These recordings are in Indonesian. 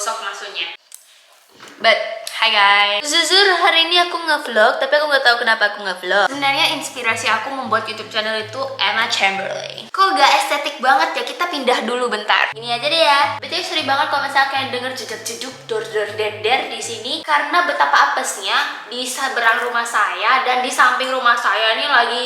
gosok maksudnya. But hi guys, jujur hari ini aku nge-vlog, tapi aku nggak tahu kenapa aku nge-vlog. Sebenarnya inspirasi aku membuat YouTube channel itu Emma Chamberlain. Kok gak estetik banget ya? Kita pindah dulu bentar. Ini aja deh ya. Betul sering banget kalau misalnya kalian denger jeduk-jeduk, dor-dor-der-der di sini, karena betapa apesnya di seberang rumah saya dan di samping rumah saya ini lagi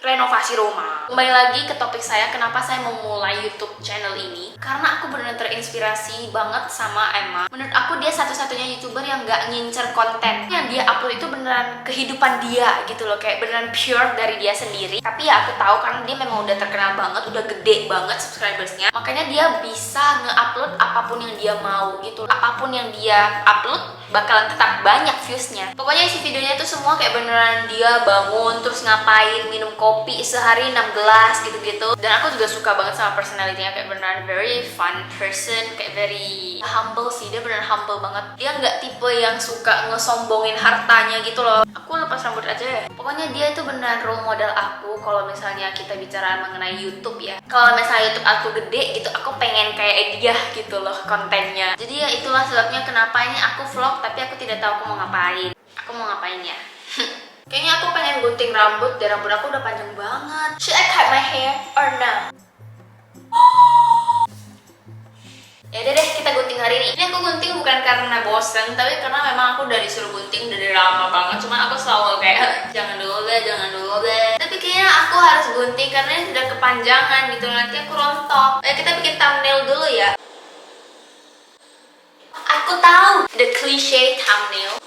renovasi rumah. Kembali lagi ke topik saya, kenapa saya mau mulai YouTube channel ini? Karena aku benar-benar terinspirasi banget sama Emma. Menurut aku dia satu-satunya YouTuber yang gak ngincer konten. Yang dia upload itu beneran kehidupan dia gitu loh, kayak beneran pure dari dia sendiri. Tapi ya aku tahu karena dia memang udah terkenal banget, udah gede banget subscribersnya. Makanya dia bisa nge-upload apapun yang dia mau gitu. Apapun yang dia upload bakalan tetap banyak viewsnya. Pokoknya isi videonya tuh semua kayak beneran dia bangun terus ngapain, minum kopi sehari 6 gelas gitu-gitu. Dan aku juga suka banget sama personality-nya, kayak beneran very fun person, kayak very humble sih. Dia beneran humble banget. Dia nggak tipe yang suka ngesombongin hartanya gitu loh. Aku lepas rambut aja ya. Pokoknya dia itu beneran role model aku kalau misalnya kita bicara mengenai YouTube ya. Kalau misalnya YouTube aku gede gitu, aku pengen kayak dia gitu loh kontennya. Jadi ya itulah sebabnya kenapa ini aku vlog tapi aku tidak tahu aku mau ngapain. Aku mau ngapain ya? Kayaknya aku pengen gunting rambut, dan rambut aku udah panjang banget. Should I cut my hair or no? Ya udah deh, kita gunting hari ini. Ini aku gunting bukan karena bosen, tapi karena memang aku udah disuruh gunting dari lama banget. Cuman aku selalu kayak jangan dulu deh, jangan dulu deh. Tapi kayaknya aku harus gunting karena ini sudah kepanjangan gitu. Nanti aku rontok. Ayo kita bikin thumbnail dulu ya. Aku tahu the cliche thumbnail.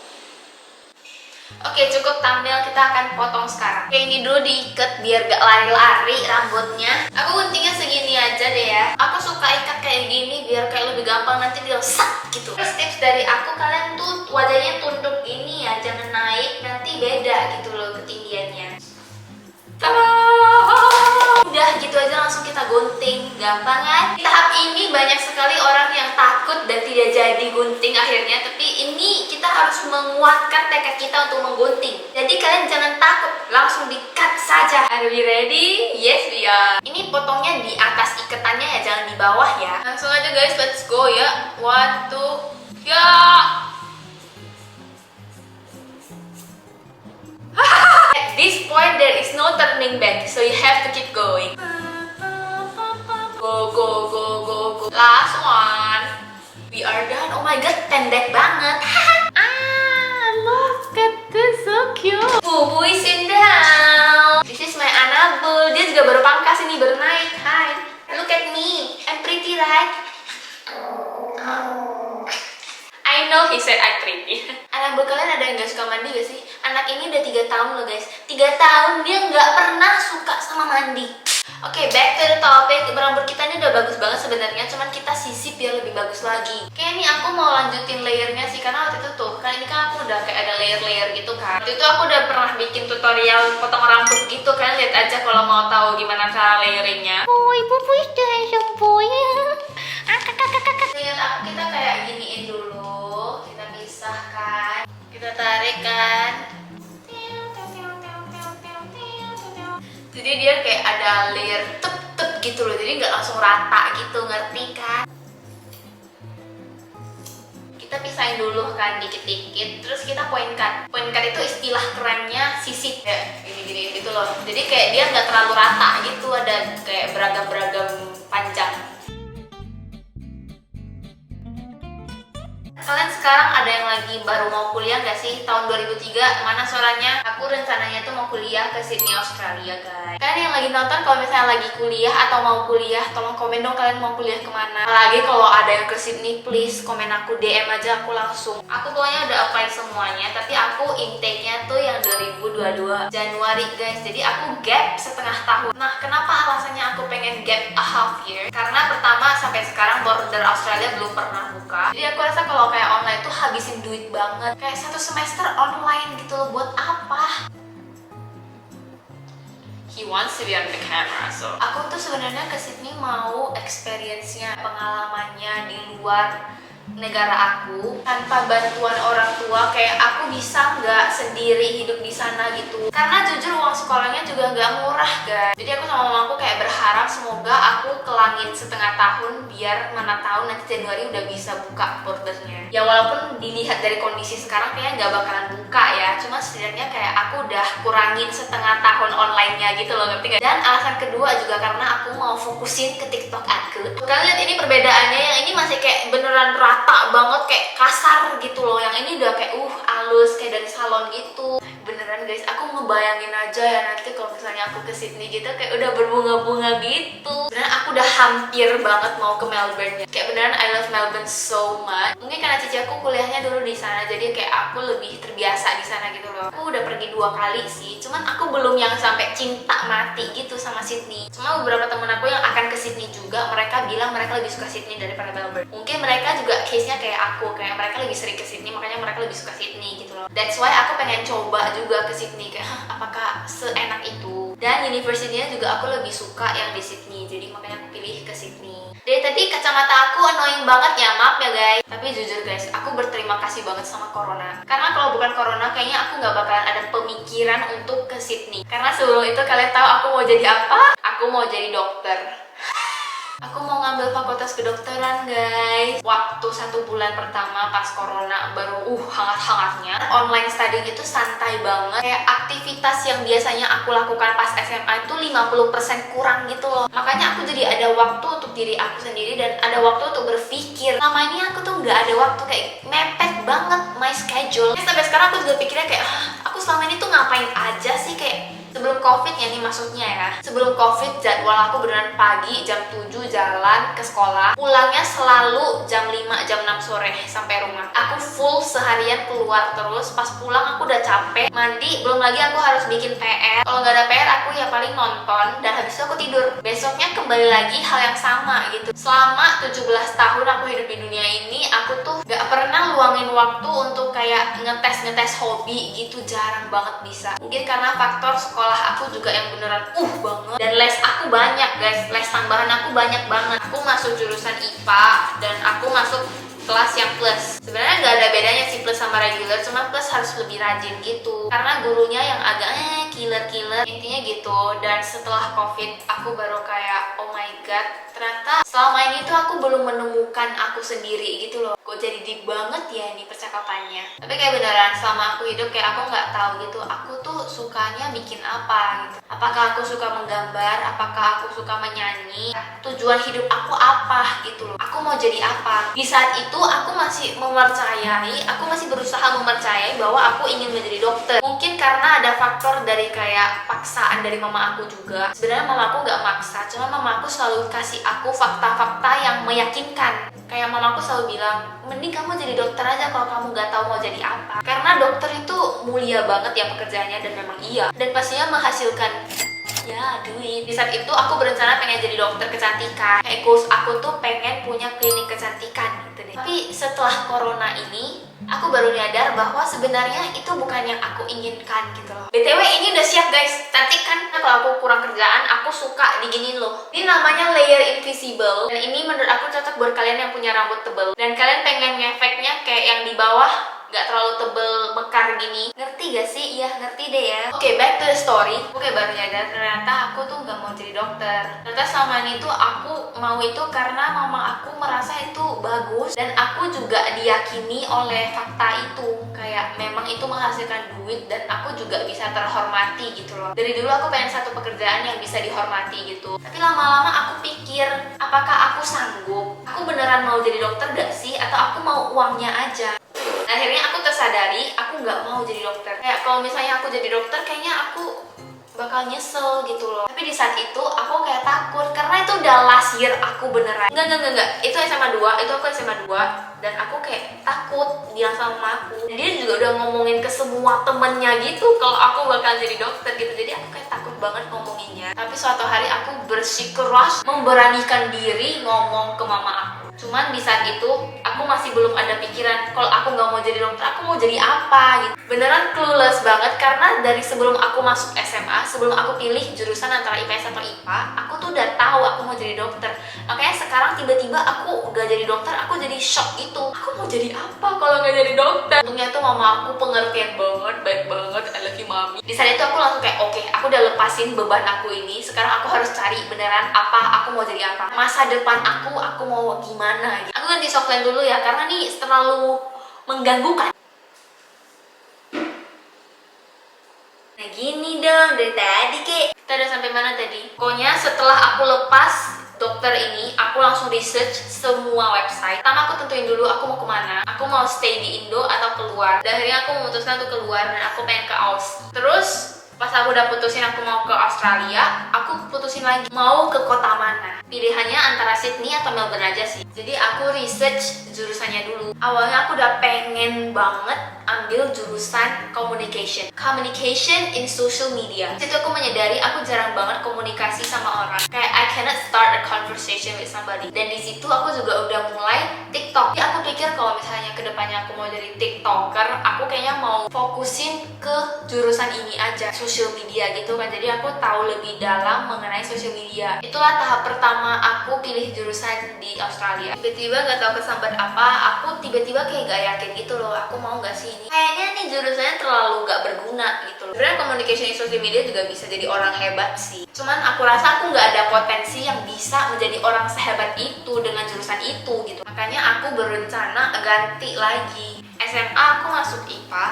Oke, cukup thumbnail, kita akan potong sekarang. Kayak ini dulu diikat biar gak lari-lari rambutnya. Aku guntingnya segini aja deh ya. Aku suka ikat kayak gini biar kayak lebih gampang nanti dia sak gitu. Terus tips dari aku, kalian tuh wajahnya tunduk ini ya, jangan naik, nanti beda gitu loh ketinggiannya. Udah gitu aja langsung kita gunting, gampang kan? Di tahap ini banyak sekali orang yang takut dan tidak jadi gunting akhirnya. Tapi ini kita harus menguatkan tekad kita untuk menggunting. Jadi kalian jangan takut, langsung di-cut saja. Are we ready? Yes we are. Ini potongnya di atas iketannya ya, jangan di bawah ya. Langsung aja guys, let's go ya. 1, 2, ya. At this point there is no turning back, so you have to keep going. Go go go go go. Last one. We are done. Oh my god, pendek banget. Look at this, so cute. Bubu is in the house. This is my Annabelle. Dia juga baru pangkas ini, baru naik. Hi. Look at me. I'm pretty, right? I know he said I'm pretty. Anak kalian ada yang gak suka mandi gak sih? Anak ini udah 3 tahun loh guys. 3 tahun dia gak pernah suka sama mandi. Oke, back to the topic. Rambut kita ini udah bagus banget sebenarnya, cuman kita sisip biar lebih bagus lagi. Kayak ini aku mau lanjutin layernya sih, karena waktu itu tuh, kali ini kan aku udah kayak ada layer-layer gitu kan. Waktu itu aku udah pernah bikin tutorial potong rambut gitu, kalian lihat aja kalau mau tahu gimana cara layeringnya. Oh, ibu is the handsome boy. Lihat aku, kita kayak giniin dulu, kita pisahkan, kita tarik kan. Jadi dia kayak ada layer tep-tep gitu loh, jadi nggak langsung rata gitu, ngerti kan? Kita pisahin dulu kan dikit-dikit, terus kita point cut. Point cut itu istilah kerennya sisip ya, gini-gini gitu loh. Jadi kayak dia nggak terlalu rata gitu, ada kayak beragam-beragam panjang. Kalian sekarang ada yang lagi baru mau kuliah gak sih? Tahun 2003, mana suaranya? Aku rencananya tuh mau kuliah ke Sydney, Australia guys. Kalian yang lagi nonton kalau misalnya lagi kuliah atau mau kuliah, tolong komen dong kalian mau kuliah kemana. Apalagi kalau ada yang ke Sydney, please komen aku, DM aja aku langsung. Aku pokoknya udah apply semuanya, tapi aku intake-nya tuh yang 2022 Januari guys. Jadi aku gap setengah tahun. Nah, kenapa alasannya aku pengen gap a half year? Karena pertama, sampai sekarang border Australia belum pernah buka. Jadi aku rasa kalau kayak online tuh habisin duit banget. Kayak 1 semester online gitu loh, buat apa? He wants to be on the camera, so aku tuh sebenarnya ke Sydney mau experience-nya, pengalamannya di luar negara aku tanpa bantuan orang tua, kayak aku bisa nggak sendiri hidup di sana gitu. Karena jujur uang sekolahnya juga nggak murah guys. Jadi aku sama mamaku kayak berharap semoga aku ke langit setengah tahun, biar mana tahu nanti Januari udah bisa buka bordernya. Ya walaupun dilihat dari kondisi sekarang kayaknya nggak bakalan buka ya, cuma setidaknya kayak aku udah kurangin setengah tahun online-nya gitu loh, ngerti gak? Dan alasan kedua juga karena aku mau fokusin ke TikTok aku. Kalian lihat ini perbedaannya, yang ini masih kayak beneran rata banget, kayak kasar gitu loh. Yang ini udah kayak halus kayak dari salon gitu. Beneran guys, aku ngebayangin aja ya nanti kalau misalnya aku ke Sydney gitu kayak udah berbunga-bunga gitu. Beneran aku udah hampir banget mau ke Melbourne ya. Kayak beneran I love Melbourne so much. Mungkin karena cici aku kuliahnya dulu di sana, jadi kayak aku lebih terbiasa di sana gitu loh. Aku udah pergi 2 kali sih, cuman aku belum yang sampai cinta mati gitu sama Sydney. Cuma beberapa temen aku yang akan ke Sydney juga, mereka bilang mereka lebih suka Sydney daripada Melbourne. Mungkin mereka juga case-nya kayak aku, kayak mereka lebih sering ke Sydney, makanya mereka lebih suka Sydney gitu loh. That's why aku pengen coba juga ke Sydney, kayak apakah seenak itu. Dan university-nya juga aku lebih suka yang di Sydney, jadi makanya aku pilih ke Sydney. Dari tadi kacamata aku annoying banget ya, maaf ya guys. Tapi jujur guys, aku berterima kasih banget sama Corona. Karena kalau bukan Corona, kayaknya aku nggak bakalan ada pemikiran untuk ke Sydney. Karena sebelum itu kalian tahu aku mau jadi apa? Aku mau jadi dokter. Aku mau ngambil fakultas kedokteran guys. Waktu 1 bulan pertama pas Corona baru hangat-hangatnya, online studying itu santai banget. Kayak aktivitas yang biasanya aku lakukan pas SMA itu 50% kurang gitu loh. Makanya aku jadi ada waktu untuk diri aku sendiri dan ada waktu untuk berpikir. Selama ini aku tuh nggak ada waktu, kayak mepet banget my schedule. Sampai sekarang aku juga pikirnya kayak aku selama ini tuh ngapain aja sih, kayak sebelum covid ya nih maksudnya ya. Sebelum covid jadwal aku beneran pagi jam 7 jalan ke sekolah, pulangnya selalu jam 5 jam 6 sore sampai rumah. Aku full seharian keluar terus. Pas pulang aku udah capek, mandi, belum lagi aku harus bikin PR. Kalau nggak ada PR aku ya paling nonton, dan habis itu aku tidur. Besoknya kembali lagi hal yang sama gitu. Selama 17 tahun aku hidup di dunia ini, aku tuh nggak pernah luangin waktu untuk kayak ngetes hobi gitu, jarang banget bisa. Mungkin karena faktor sekolah aku juga yang beneran banget, dan les aku banyak guys, les tambahan aku banyak banget. Aku masuk jurusan IPA dan aku masuk kelas yang plus. Sebenarnya nggak ada bedanya sih plus sama regular, cuma plus harus lebih rajin gitu karena gurunya yang agak killer intinya gitu. Dan setelah covid aku baru kayak oh my god, ternyata selama ini tuh aku belum menemukan aku sendiri gitu loh. Kok jadi deep banget ya ini percakapannya. Tapi kayak beneran selama aku hidup kayak aku nggak tahu gitu aku tuh sukanya bikin apa gitu. Apakah aku suka menggambar, apakah aku suka menyanyi, tujuan hidup aku apa gitu loh. Aku mau jadi apa. Di saat itu aku masih berusaha mempercayai bahwa aku ingin menjadi dokter. Mungkin karena ada faktor dari kayak paksaan dari mama aku juga. Sebenarnya mama aku nggak maksa, cuma mama aku selalu kasih aku fakta-fakta yang meyakinkan. Kayak mama aku selalu bilang, mending kamu jadi dokter aja kalau kamu nggak tahu mau jadi apa. Karena dokter itu mulia banget ya pekerjaannya, dan memang iya. Dan pastinya menghasilkan ya duit. Di saat itu aku berencana pengen jadi dokter kecantikan. Kayak goals aku tuh pengen punya klinik kecantikan gitu deh. Tapi setelah corona ini, aku baru nyadar bahwa sebenarnya itu bukan yang aku inginkan gitu loh. BTW ini udah siap guys, cantik kan? Nah, kalau aku kurang kerjaan, aku suka diginin loh. Ini namanya layer invisible, dan ini menurut aku cocok buat kalian yang punya rambut tebal dan kalian pengen ngefeknya kayak yang di bawah nggak terlalu tebel mekar gini. Ngerti gak sih? Iya ngerti deh ya. Oke, back to the story. Oke, baru nyadar ternyata aku tuh nggak mau jadi dokter. Ternyata selama ini tuh aku mau itu karena mama aku merasa itu bagus, dan aku juga diyakini oleh fakta itu kayak memang itu menghasilkan duit dan aku juga bisa terhormati gitu loh. Dari dulu aku pengen satu pekerjaan yang bisa dihormati gitu. Tapi lama-lama aku pikir, apakah aku sanggup? Aku beneran mau jadi dokter gak sih? Atau aku mau uangnya aja? Akhirnya aku tersadari aku nggak mau jadi dokter. Kayak kalau misalnya aku jadi dokter, kayaknya aku bakal nyesel gitu loh. Tapi di saat itu aku kayak takut karena itu udah last year aku beneran. Enggak. Itu SMA 2, itu aku SMA 2, dan aku kayak takut bilang sama mama aku. Dan dia juga udah ngomongin ke semua temennya gitu kalau aku bakal jadi dokter gitu. Jadi aku kayak takut banget ngomonginnya. Tapi suatu hari aku bersikeras memberanikan diri ngomong ke mama aku. Cuman di saat itu aku masih belum ada pikiran kalau aku nggak mau jadi dokter, aku mau jadi apa gitu. Beneran clueless banget Karena dari sebelum aku masuk SMA, sebelum aku pilih jurusan antara IPS atau IPA, aku tuh udah tahu aku mau jadi dokter. Makanya sekarang tiba-tiba aku udah jadi dokter, aku jadi shock gitu. Aku mau jadi apa kalau nggak jadi dokter? Untungnya tuh mama aku pengertian banget, baik banget, I love you mami. Di saat itu aku langsung kayak oke, aku udah lepasin beban aku ini. Sekarang aku harus cari beneran apa aku mau jadi apa. Masa depan aku mau gimana gitu. Aku ganti softline dulu ya, karena nih terlalu mengganggukan. Nah gini dong, dari tadi kek. Kita udah sampai mana tadi? Pokoknya setelah aku lepas dokter ini, aku langsung research semua website. Pertama aku tentuin dulu aku mau kemana. Aku mau stay di Indo atau keluar. Dan akhirnya aku memutuskan untuk keluar dan aku pengen ke Aus. Terus pas aku udah putusin aku mau ke Australia, aku putusin lagi mau ke kota mana. Pilihannya antara Sydney atau Melbourne aja sih. Jadi aku research jurusannya dulu. Awalnya aku udah pengen banget ambil jurusan communication in social media. Situ aku menyadari aku jarang banget komunikasi sama orang. Kayak I cannot start a conversation with somebody. Dan di situ aku juga udah mulai TikTok. Jadi aku pikir kalau misalnya kedepannya aku mau jadi TikToker, aku kayaknya mau fokusin ke jurusan ini aja, social media gitu kan. Jadi aku tahu lebih dalam mengenai social media. Itulah tahap pertama aku pilih jurusan di Australia. Tiba-tiba gak tahu kesambat apa, aku tiba-tiba kayak gak yakin gitu loh, aku mau gak sih ini? Kayaknya nih jurusannya terlalu gak berguna gitu loh. Sebenarnya communication in social media juga bisa jadi orang hebat sih. Cuman aku rasa aku gak ada potensi yang bisa menjadi orang sehebat itu dengan jurusan itu gitu. Makanya aku berencana ganti lagi. SMA aku masuk IPA,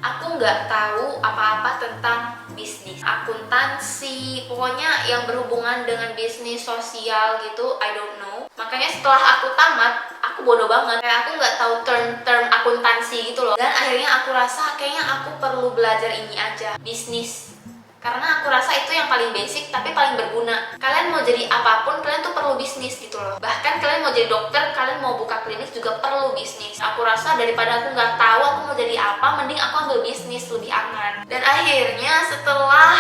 aku nggak tahu apa-apa tentang bisnis, akuntansi, pokoknya yang berhubungan dengan bisnis sosial gitu, I don't know. Makanya setelah aku tamat, aku bodoh banget, kayak aku nggak tahu term akuntansi gitu loh. Dan akhirnya aku rasa kayaknya aku perlu belajar ini aja, bisnis. Karena aku rasa itu yang paling basic tapi paling berguna. Kalian mau jadi apapun, kalian tuh perlu bisnis gitu loh. Bahkan kalian mau jadi dokter, kalian mau buka klinik juga perlu bisnis. Aku rasa daripada aku nggak tahu aku mau jadi apa, mending aku ambil bisnis, lebih aman. Dan akhirnya setelah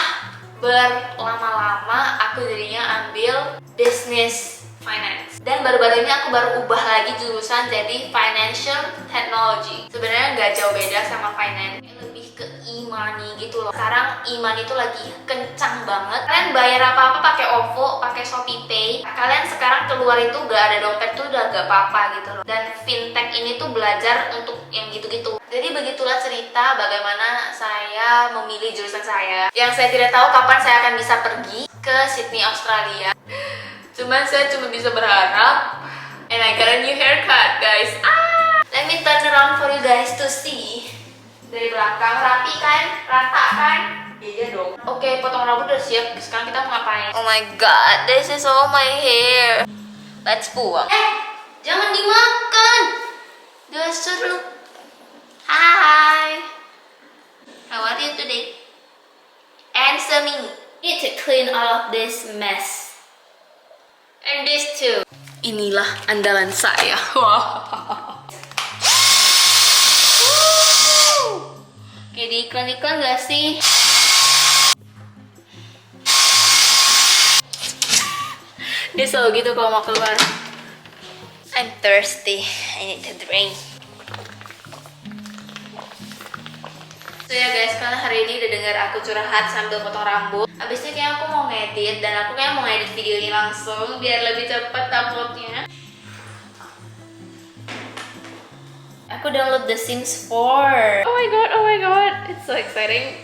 berlama-lama, aku jadinya ambil business finance. Dan baru-baru ini aku baru ubah lagi jurusan jadi financial technology. Sebenarnya nggak jauh beda sama finance, lebih ke e-money gitu loh. Sekarang e-money itu lagi kencang banget. Kalian bayar apa-apa pakai OVO, pakai Shopee Pay. Kalian sekarang keluar itu gak ada dompet tuh udah gak apa-apa gitu loh. Dan fintech ini tuh belajar untuk yang gitu-gitu. Jadi begitulah cerita bagaimana saya memilih jurusan saya. Yang saya tidak tahu kapan saya akan bisa pergi ke Sydney, Australia. Cuman saya cuma bisa berharap. And I got a new haircut, guys. Let me turn around for you guys to see. Dari belakang, rapi kan? Rata kan? Iya dong. Oke, potong rambut udah siap. Sekarang kita mau ngapain? Oh my god, this is all my hair. Let's buang. Jangan dimakan. Dasar lu. Hi. How are you today? Answer me. Need to clean all of this mess. And this too. Inilah andalan saya. Kayak di iklan-iklan gak sih? Dia selalu gitu kalau mau keluar. I'm thirsty. I need to drink. So ya guys, kalian hari ini udah dengar aku curhat sambil potong rambut. Abis ini kayak aku mau ngedit, dan aku kayak mau ngedit video ini langsung biar lebih cepat uploadnya. Aku download The Sims 4. Oh my god, it's so exciting.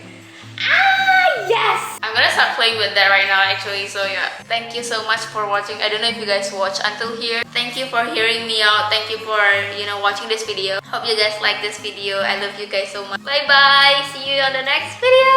Yes! I'm gonna start playing with that right now actually, so yeah. Thank you so much for watching. I don't know if you guys watch until here. Thank you for hearing me out. Thank you for, watching this video. Hope you guys like this video. I love you guys so much. Bye bye! See you on the next video!